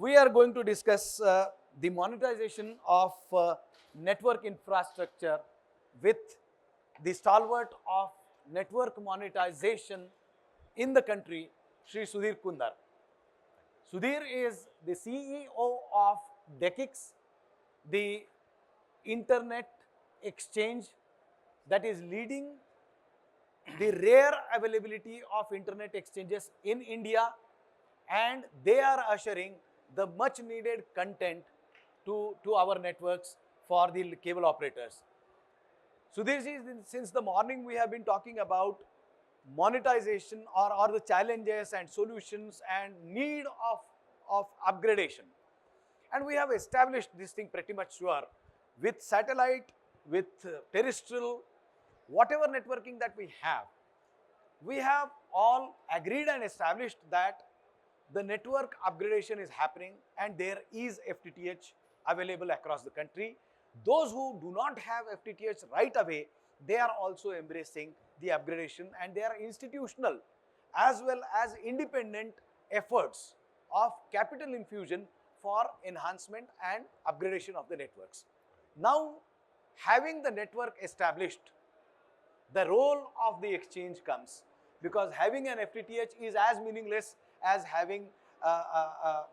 we are going to discuss the monetization of network infrastructure with the stalwart of network monetization in the country, Shri Sudhir Kunder. Sudhir is the CEO of DE-CIX, the internet exchange that is leading the rare availability of internet exchanges in India, and they are ushering the much needed content to our networks for the cable operators. Sudhir ji, since the morning we have been talking about monetization or the challenges and solutions and need of upgradation. And we have established this thing pretty much sure with satellite, with terrestrial, whatever networking that we have all agreed and established that the network upgradation is happening and there is FTTH available across the country. Those who do not have FTTH right away, they are also embracing the upgradation, and they are institutional as well as independent efforts of capital infusion for enhancement and upgradation of the networks. Now, having the network established, the role of the exchange comes, because having an FTTH is as meaningless as having a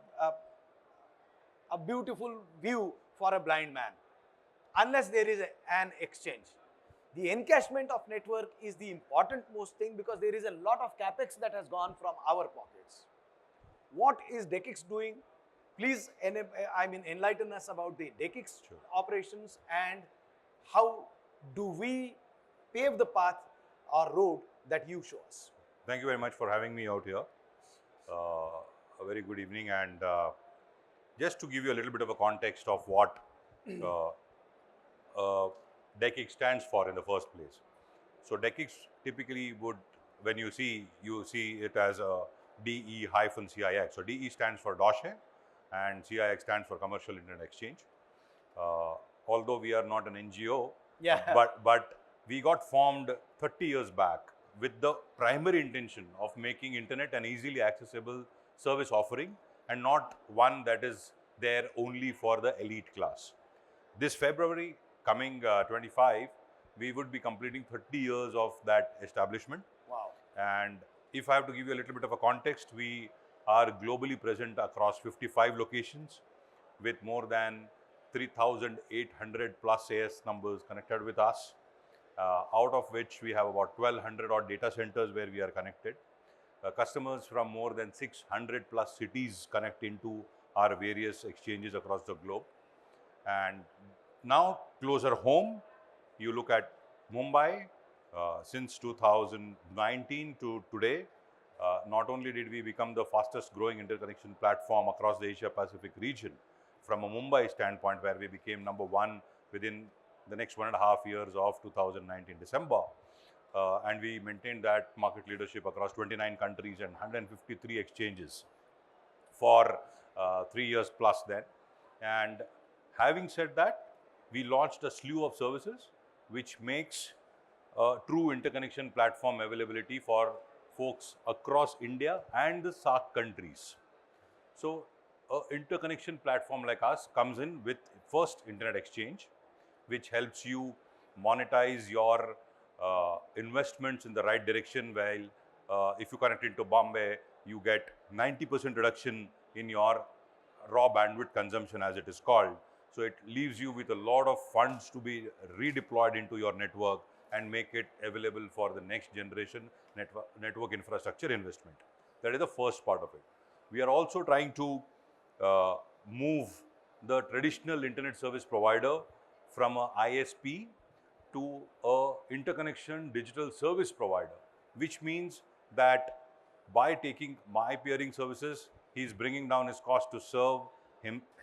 beautiful view for a blind man, unless there is an exchange. The encashment of network is the important most thing, because there is a lot of capex that has gone from our pockets. What is DE-CIX doing? Please enlighten us about the DE-CIX operations and how do we pave the path or road that you show us. Thank you very much for having me out here. A very good evening, and just to give you a little bit of a context of what DE-CIX stands for in the first place. So DE-CIX typically would, when you see it as a DE-CIX. So DE stands for Deutsche and CIX stands for Commercial Internet Exchange. Although we are not an NGO, but we got formed 30 years back with the primary intention of making internet an easily accessible service offering and not one that is there only for the elite class. This February, coming 25, we would be completing 30 years of that establishment. Wow. And if I have to give you a little bit of a context, we are globally present across 55 locations with more than 3,800 plus AS numbers connected with us, out of which we have about 1,200 odd data centers where we are connected. Customers from more than 600 plus cities connect into our various exchanges across the globe. And now closer home, you look at Mumbai, since 2019 to today, not only did we become the fastest growing interconnection platform across the Asia Pacific region from a Mumbai standpoint, where we became #1 within the next 1.5 years of 2019 December. And we maintained that market leadership across 29 countries and 153 exchanges for 3 years plus then. And having said that, we launched a slew of services which makes a true interconnection platform availability for folks across India and the SAARC countries. So, an interconnection platform like us comes in with first internet exchange, which helps you monetize your investments in the right direction. While if you connect into Bombay, you get 90% reduction in your raw bandwidth consumption, as it is called. So it leaves you with a lot of funds to be redeployed into your network and make it available for the next generation network infrastructure investment. That is the first part of it. We are also trying to move the traditional internet service provider from a ISP to a interconnection digital service provider, which means that by taking my peering services, he is bringing down his cost to serve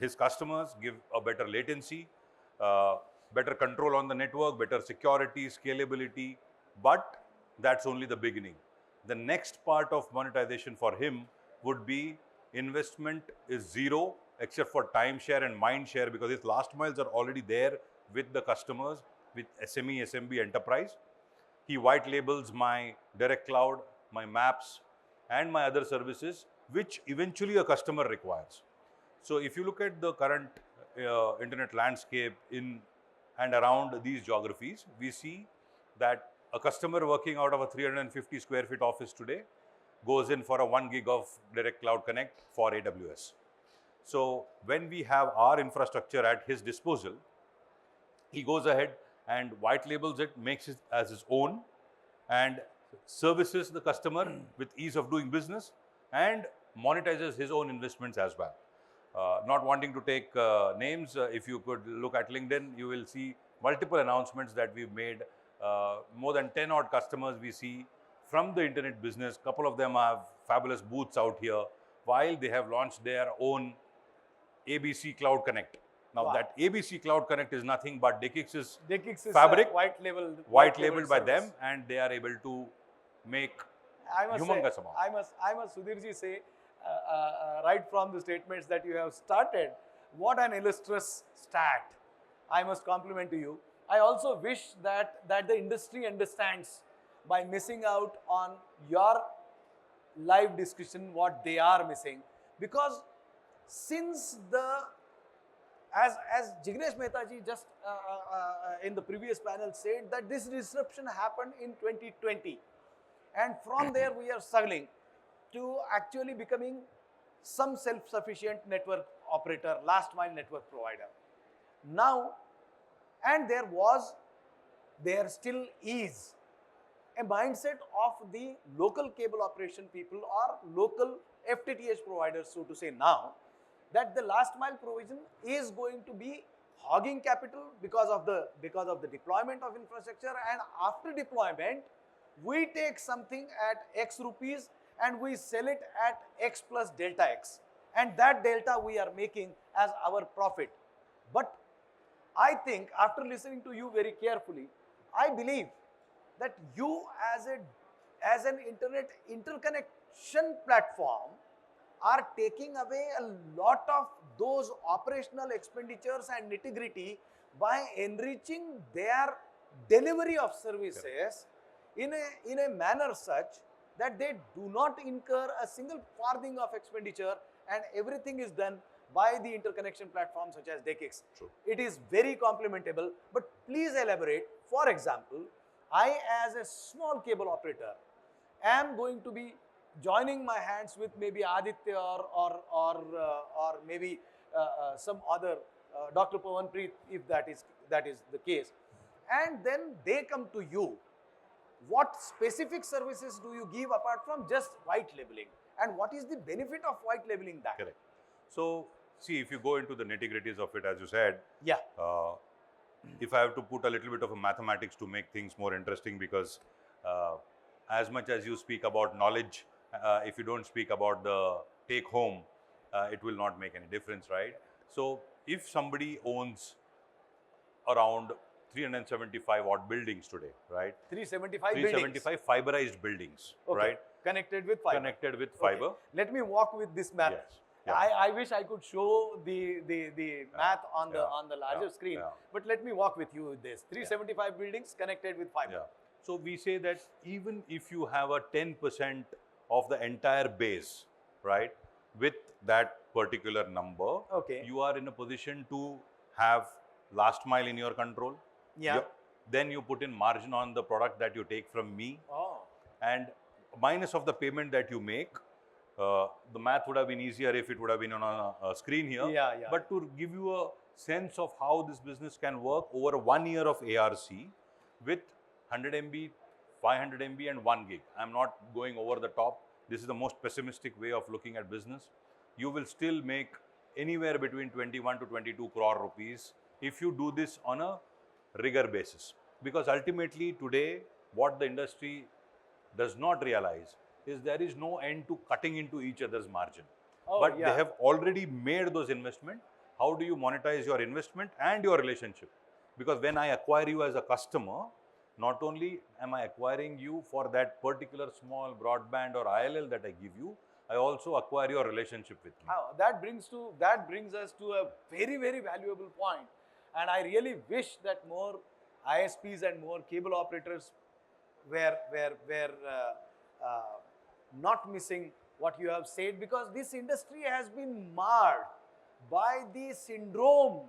his customers, give a better latency, better control on the network, better security, scalability. But that's only the beginning. The next part of monetization for him would be investment is zero except for time share and mind share, because his last miles are already there with the customers, with SME, SMB enterprise. He white labels my direct cloud, my maps and my other services, which eventually a customer requires. So if you look at the current internet landscape in and around these geographies, we see that a customer working out of a 350 square feet office today goes in for a 1 gig of direct cloud connect for AWS. So when we have our infrastructure at his disposal, he goes ahead and white labels it, makes it as his own, and services the customer with ease of doing business and monetizes his own investments as well. Not wanting to take names, if you could look at LinkedIn, you will see multiple announcements that we've made. More than 10 odd customers we see from the internet business. Couple of them have fabulous booths out here while they have launched their own ABC Cloud Connect. Now Wow. that ABC Cloud Connect is nothing but DE-CIX's DE-CIX is fabric, white labeled by service. them, and they are able to make I must humongous say, amount. I must Sudhirji say, right from the statements that you have started, what an illustrious stat. I must compliment to you. I also wish that the industry understands by missing out on your live discussion what they are missing, because since as Jignesh Mehta ji just in the previous panel said that this disruption happened in 2020, and from there we are struggling to actually becoming some self-sufficient network operator, last mile network provider. Now, and there still is a mindset of the local cable operation people or local FTTH providers, so to say now, that the last mile provision is going to be hogging capital because of the deployment of infrastructure, and after deployment, we take something at X rupees and we sell it at X plus delta X, and that delta we are making as our profit. But I think after listening to you very carefully, I believe that you as an internet interconnection platform are taking away a lot of those operational expenditures and nitty-gritty by enriching their delivery of services in a manner such that they do not incur a single farthing of expenditure, and everything is done by the interconnection platform such as DE-CIX. True. It is very complimentable, but please elaborate. For example, I as a small cable operator am going to be joining my hands with maybe Aditya or maybe some other Dr. Pawanpreet, if that is the case, and then they come to you. What specific services do you give apart from just white labeling, and what is the benefit of white labeling that? Correct. So see, if you go into the nitty-gritties of it, as you said, Yeah. If I have to put a little bit of a mathematics to make things more interesting, because as much as you speak about knowledge, if you don't speak about the take home, it will not make any difference, right? So if somebody owns around 375 odd buildings today, right? 375 375 fiberized buildings, okay. right? Connected with fiber. Connected with fiber. Okay. Let me walk with this math. Yes. Yeah. I wish I could show the math on the larger screen, but let me walk with you with this. 375 buildings connected with fiber. Yeah. So we say that even if you have a 10% of the entire base, right, with that particular number, okay, you are in a position to have last mile in your control. Yeah. Then you put in margin on the product that you take from me, Oh. and minus of the payment that you make. The math would have been easier if it would have been on a screen here. Yeah. But to give you a sense of how this business can work over 1 year of ARC with 100 MB, 500 MB and 1 gig. I'm not going over the top. This is the most pessimistic way of looking at business. You will still make anywhere between 21 to 22 crore rupees if you do this on a rigor basis. Because ultimately today, what the industry does not realize is there is no end to cutting into each other's margin. Oh, but yeah. they have already made those investments. How do you monetize your investment and your relationship? Because when I acquire you as a customer, not only am I acquiring you for that particular small broadband or ILL that I give you, I also acquire your relationship with me. Oh, that brings us to a very, very valuable point. And I really wish that more ISPs and more cable operators were not missing what you have said, because this industry has been marred by the syndrome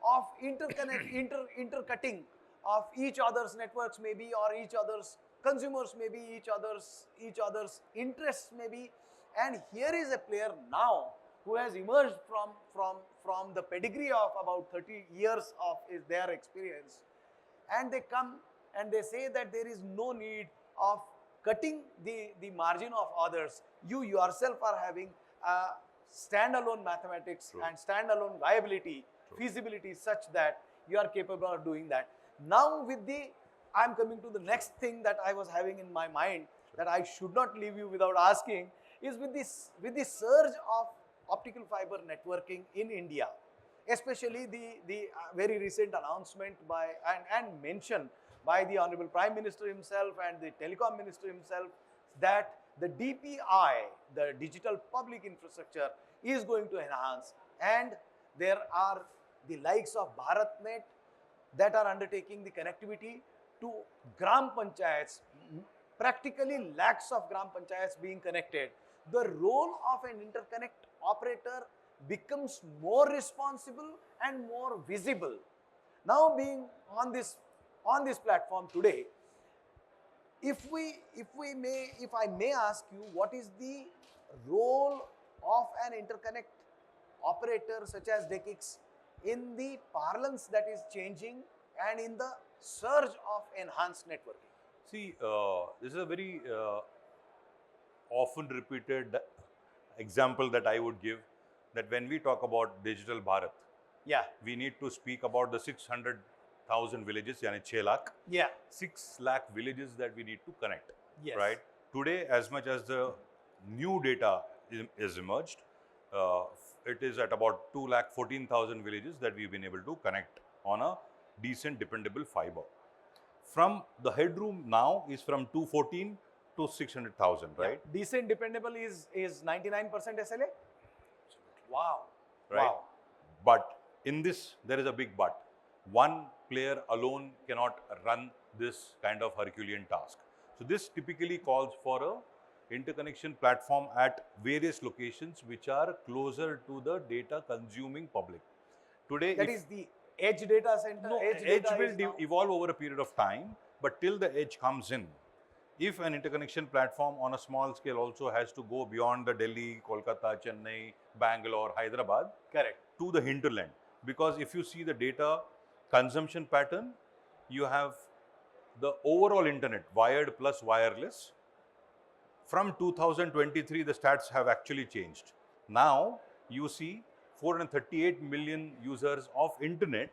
of intercutting of each other's networks maybe, or each other's consumers maybe, each other's interests maybe. And here is a player now who has emerged from the pedigree of about 30 years of their experience, and they come and they say that there is no need of cutting the margin of others. You yourself are having standalone mathematics True. and standalone viability, feasibility such that you are capable of doing that. Now I am coming to the next thing that I was having in my mind that I should not leave you without asking, is with the surge of optical fiber networking in India, especially the very recent announcement by and mention by the Honorable Prime Minister himself and the Telecom Minister himself, that the DPI, the Digital Public Infrastructure, is going to enhance, and there are the likes of BharatNet that are undertaking the connectivity to gram panchayats, practically lakhs of gram panchayats being connected. The role of an interconnect operator becomes more responsible and more visible. Now, being on this platform today, if I may ask you, what is the role of an interconnect operator such as DE-CIX in the parlance that is changing and in the surge of enhanced networking? See, this is a very often repeated example that I would give, that when we talk about Digital Bharat, Yeah, we need to speak about the 600,000 villages, yani 6 lakh. yeah, 6 lakh villages that we need to connect, yes, right? Today, as much as the new data is emerged, it is at about 2,14,000 villages that we've been able to connect on a decent, dependable fiber. From the headroom now is from 214 to 600,000, right? Yeah. Decent dependable is 99% SLA? Wow. Right. Wow. But in this, there is a big but. One player alone cannot run this kind of Herculean task. So this typically calls for a interconnection platform at various locations which are closer to the data consuming public. Today, That is the edge data center. no, edge edge data will is now, evolve over a period of time, but till the edge comes in, if an interconnection platform on a small scale also has to go beyond the Delhi, Kolkata, Chennai, Bangalore, Hyderabad, correct. to the hinterland, because if you see the data consumption pattern, you have the overall internet, wired plus wireless. From 2023, the stats have actually changed. Now, you see 438 million users of internet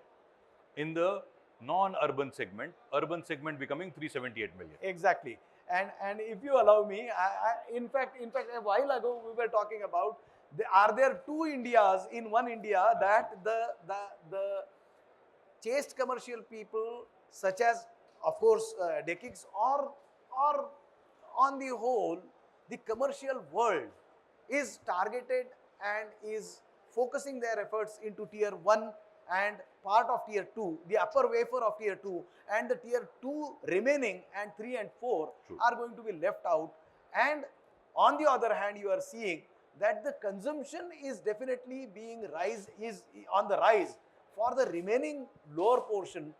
in the non-urban segment, urban segment becoming 378 million. Exactly. And if you allow me, in fact, a while ago we were talking about, are there two Indias in one India, that the chaste commercial people such as, of course, DE-CIX, or on the whole, the commercial world is targeted and is focusing their efforts into tier 1 and part of tier 2, the upper wafer of tier 2, and the tier 2 remaining and 3 and 4 True. are going to be left out. And on the other hand, you are seeing that the consumption is definitely is on the rise for the remaining lower portion.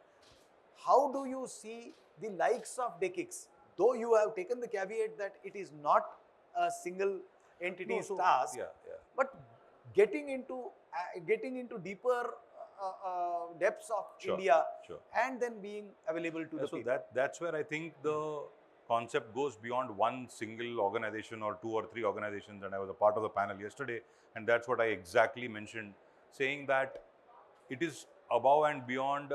How do you see the likes of DE-CIX? Though you have taken the caveat that it is not a single entity's task, but getting into deeper depths of India, and then being available to the so people. that's where I think the concept goes beyond one single organization or 2 or 3 organizations, and I was a part of the panel yesterday, and that's what I exactly mentioned, saying that it is above and beyond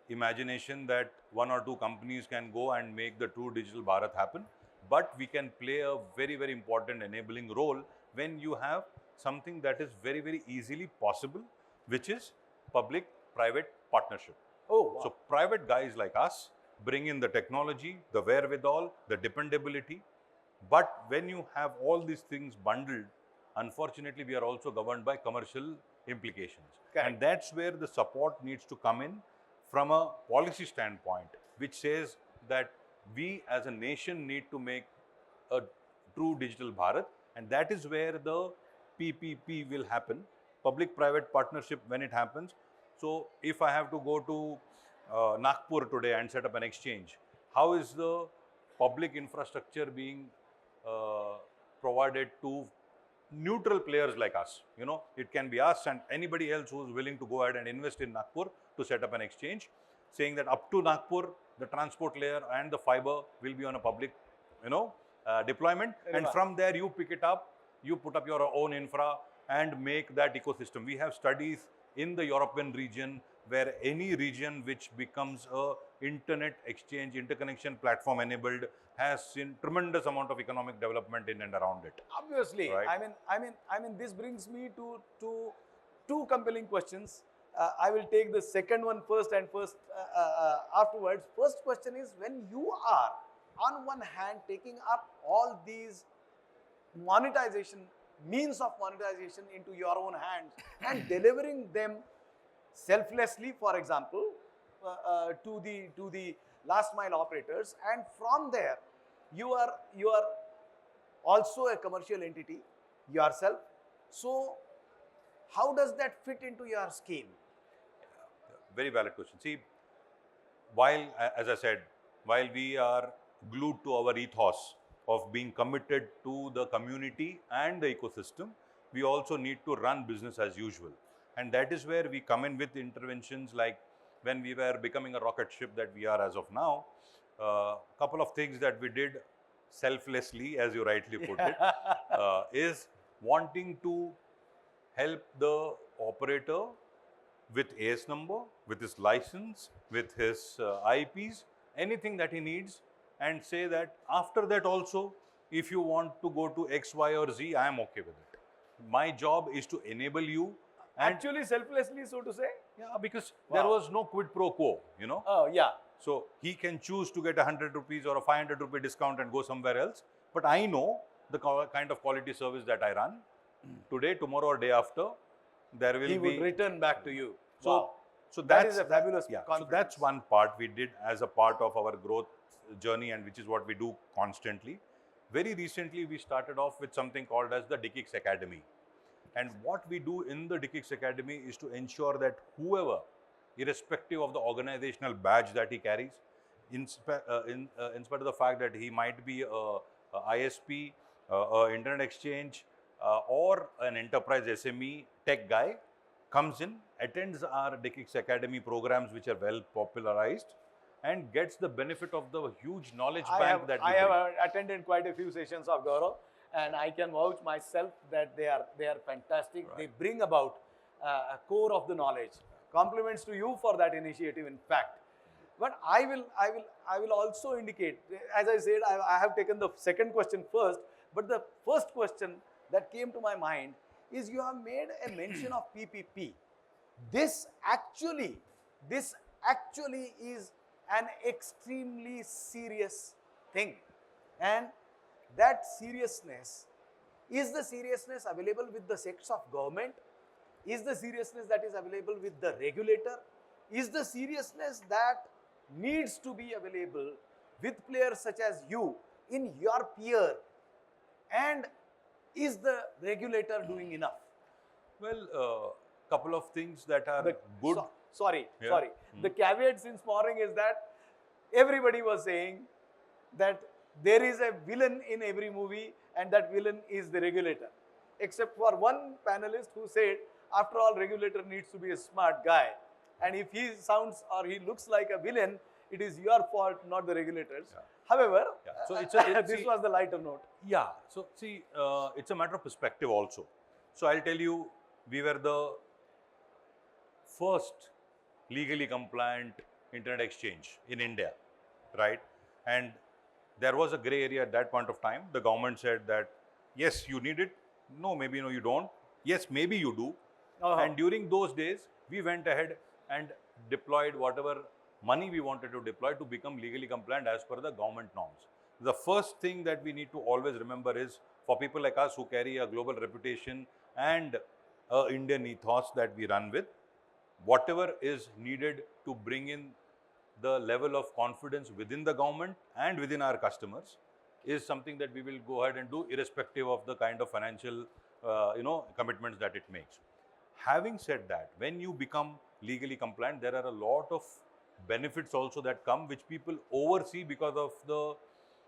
imagination that 1 or 2 companies can go and make the true Digital Bharat happen, but we can play a very, very important enabling role when you have something that is very, very easily possible, which is public-private partnership. Oh, wow. So private guys like us bring in the technology, the wherewithal, the dependability, but when you have all these things bundled, unfortunately, we are also governed by commercial implications. Correct. And that's where the support needs to come in from a policy standpoint, which says that we as a nation need to make a true Digital Bharat, and that is where the PPP will happen. public-private partnership when it happens. So if I have to go to Nagpur today and set up an exchange, how is the public infrastructure being provided to neutral players like us? You know, it can be us and anybody else who is willing to go ahead and invest in Nagpur to set up an exchange, saying that up to Nagpur, the transport layer and the fiber will be on a public, deployment. And from there, you pick it up, you put up your own infra and make that ecosystem. We have studies in the European region where any region which becomes a internet exchange, interconnection platform enabled has seen tremendous amount of economic development in and around it. Obviously, Right. I mean, this brings me to two compelling questions. I will take the second one first and afterwards. First question is, when you are on one hand taking up all these means of monetization into your own hands and delivering them selflessly, for example, to the last mile operators, and from there you are also a commercial entity yourself. So how does that fit into your scheme? Very valid question. See, while, as I said, while we are glued to our ethos of being committed to the community and the ecosystem, we also need to run business as usual. And that is where we come in with interventions like when we were becoming a rocket ship that we are as of now. Couple of things that we did selflessly, as you rightly put it, is wanting to help the operator with AS number, with his license, with his IPs, anything that he needs, and say that after that also, if you want to go to X, Y or Z, I am okay with it. My job is to enable you. And Actually selflessly, so to say? yeah, because there was no quid pro quo, you know. Oh, yeah. So he can choose to get 100 rupees or a 500 rupee discount and go somewhere else. But I know the kind of quality service that I run. Today, tomorrow or day after, there will He be... would return back to you. So, Wow. so That is a fabulous yeah. So confidence. that's one part we did as a part of our growth journey, and which is what we do constantly. Very recently, we started off with something called as the DE-CIX Academy. And what we do in the DE-CIX Academy is to ensure that whoever, irrespective of the organizational badge that he carries, in spite of the fact that he might be a ISP, internet exchange, or an enterprise SME tech guy, comes in, attends our DE-CIX Academy programs, which are well popularized, and gets the benefit of the huge knowledge bank that we I have build. attended quite a few sessions of Gaurav, and I can vouch myself that they are fantastic. Right. They bring about a core of the knowledge. Compliments to you for that initiative, in fact. But I will also indicate, as I said, I have taken the second question first, but the first question that came to my mind is, you have made a mention of PPP. This actually is an extremely serious thing, and that seriousness, is the seriousness available with the sects of government? Is the seriousness that is available with the regulator? Is the seriousness that needs to be available with players such as you in your peer? And is the regulator doing enough? Well, couple of things that are good. Sorry. Yeah. The caveat since morning is that everybody was saying that there is a villain in every movie, and that villain is the regulator. Except for one panelist who said, after all, regulator needs to be a smart guy. And if he sounds or he looks like a villain, it is your fault, not the regulators. Yeah. However, Yeah. So this was the lighter note. Yeah. So see, it's a matter of perspective also. So I'll tell you, we were the first legally compliant internet exchange in India, right? And there was a gray area at that point of time. The government said that, yes, you need it. No, maybe no, you don't. Yes, maybe you do. And during those days, we went ahead and deployed whatever money we wanted to deploy to become legally compliant as per the government norms. The first thing that we need to always remember is, for people like us who carry a global reputation and an Indian ethos that we run with, whatever is needed to bring in the level of confidence within the government and within our customers is something that we will go ahead and do, irrespective of the kind of financial commitments that it makes. Having said that, when you become legally compliant, there are a lot of benefits also that come, which people oversee because of the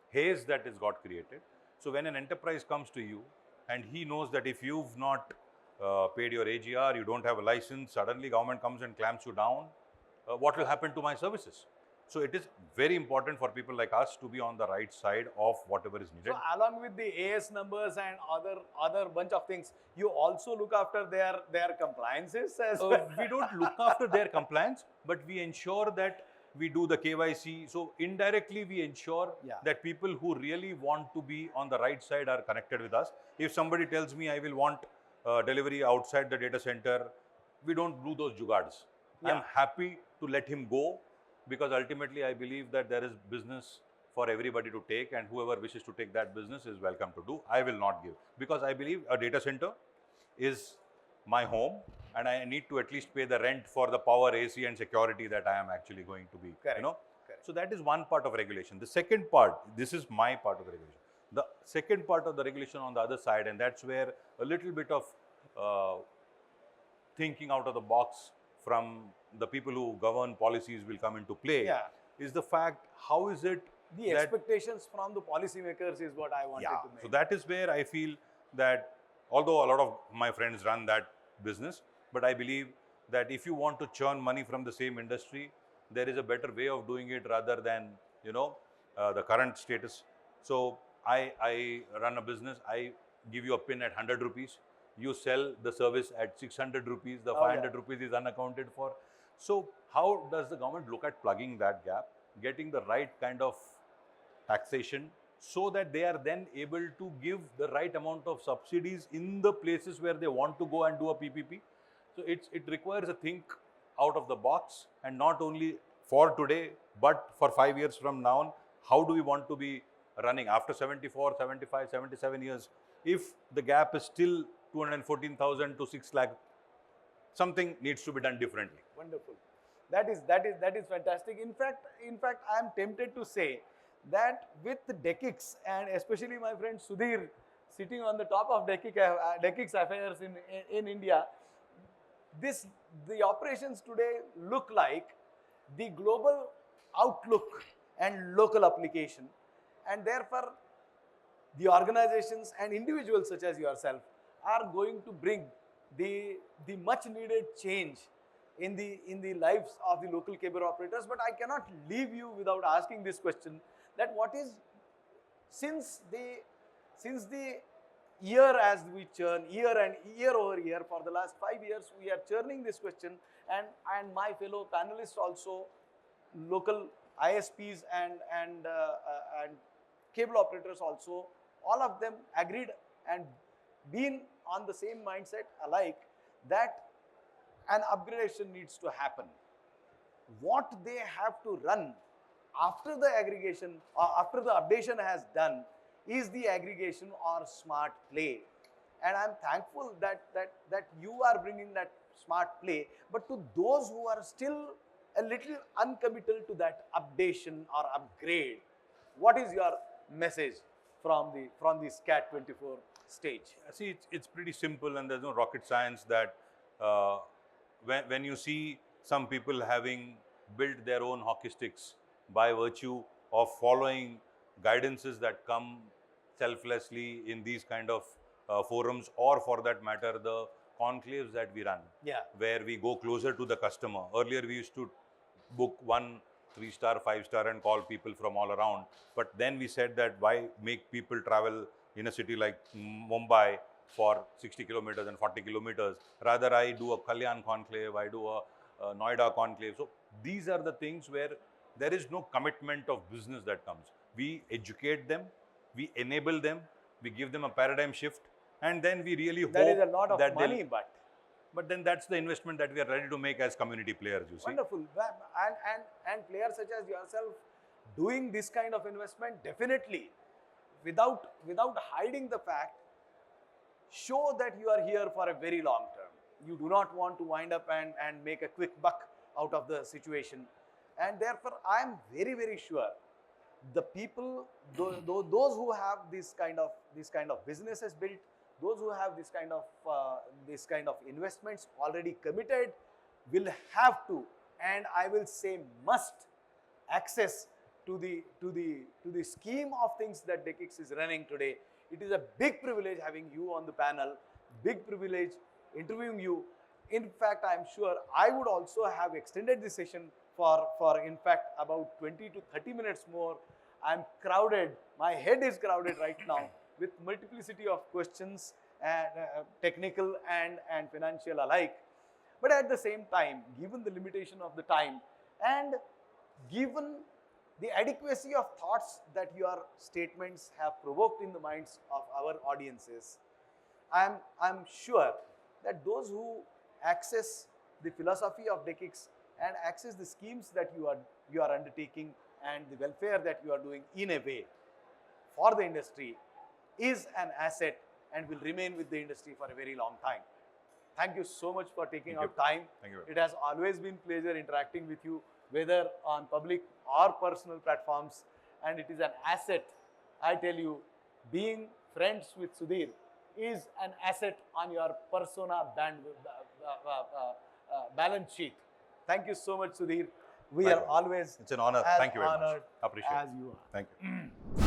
haze that is got created. So when an enterprise comes to you and he knows that if you've not paid your AGR, you don't have a license, suddenly government comes and clamps you down, what will happen to my services? So it is very important for people like us to be on the right side of whatever is needed. So along with the AS numbers and other bunch of things, you also look after their compliances as well. We don't look after their compliance, but we ensure that we do the KYC. So indirectly, we ensure that people who really want to be on the right side are connected with us. If somebody tells me I will want delivery outside the data center, we don't do those jugards. I'm happy to let him go, because ultimately I believe that there is business for everybody to take, and whoever wishes to take that business is welcome to do. I will not give, because I believe a data center is my home and I need to at least pay the rent for the power, AC and security that I am actually going to be, Correct. you know. Correct. So that is one part of regulation. The second part, this is my part of the regulation. The second part of the regulation on the other side, and that's where a little bit of thinking out of the box from the people who govern policies will come into play, is the fact, how is it the expectations from the policymakers is what I wanted to make. So that is where I feel that, although a lot of my friends run that business, but I believe that if you want to churn money from the same industry, there is a better way of doing it rather than, you know, the current status. So I run a business, I give you a pin at 100 rupees, you sell the service at 600 rupees, the 500 rupees is unaccounted for. So how does the government look at plugging that gap, getting the right kind of taxation, so that they are then able to give the right amount of subsidies in the places where they want to go and do a PPP. So it requires a think out of the box, and not only for today, but for 5 years from now on, how do we want to be running after 74, 75, 77 years? If the gap is still 214,000 to 6 lakh, something needs to be done differently. Wonderful. That is fantastic. In fact, I am tempted to say that with DE-CIX, and especially my friend Sudhir sitting on the top of DE-CIX affairs in India, the operations today look like the global outlook and local application, and therefore the organizations and individuals such as yourself are going to bring the much needed change in the lives of the local cable operators. But I cannot leave you without asking this question, that what is, since the year as we churn, year over year, for the last 5 years we are churning this question, and my fellow panelists also, local ISPs and cable operators also, all of them agreed and been on the same mindset alike, that an upgradation needs to happen. What they have to run after the aggregation or after the updation has done is the aggregation or smart play. And I'm thankful that you are bringing that smart play. But to those who are still a little uncommittal to that updation or upgrade, what is your message from the SCAT 24 stage? See, it's pretty simple, and there's no rocket science. That when you see some people having built their own hockey sticks by virtue of following guidances that come selflessly in these kind of forums, or for that matter the conclaves that we run, where we go closer to the customer. Earlier we used to book 1 3-star, 5-star and call people from all around, but then we said that why make people travel in a city like Mumbai for 60 kilometers and 40 kilometers. Rather, I do a Kalyan conclave, I do a Noida conclave. So these are the things where there is no commitment of business that comes. We educate them, we enable them, we give them a paradigm shift, and then we really hope that is a lot of that money, but then that's the investment that we are ready to make as community players, you see. Wonderful. And players such as yourself doing this kind of investment, definitely, without hiding the fact, show that you are here for a very long term. You do not want to wind up and make a quick buck out of the situation. And therefore, I am very, very sure the people, those who have this kind of businesses built, those who have this kind of investments already committed will have to, and I will say must, access to the scheme of things that DE-CIX is running today. It is a big privilege having you on the panel, big privilege interviewing you. In fact, I am sure I would also have extended the session for in fact about 20 to 30 minutes more. I am crowded, my head is crowded right now with multiplicity of questions, and technical and financial alike. But at the same time, given the limitation of the time and given the adequacy of thoughts that your statements have provoked in the minds of our audiences, I'm sure that those who access the philosophy of DE-CIX and access the schemes that you are undertaking and the welfare that you are doing in a way for the industry is an asset and will remain with the industry for a very long time. Thank you so much for taking out time. Thank you. It has always been pleasure interacting with you, whether on public or personal platforms, and it is an asset. I tell you, being friends with Sudhir is an asset on your persona balance sheet. Thank you so much, Sudhir. We are always It's an honor. as Thank you very much. honored Appreciate it. as you are. Thank you.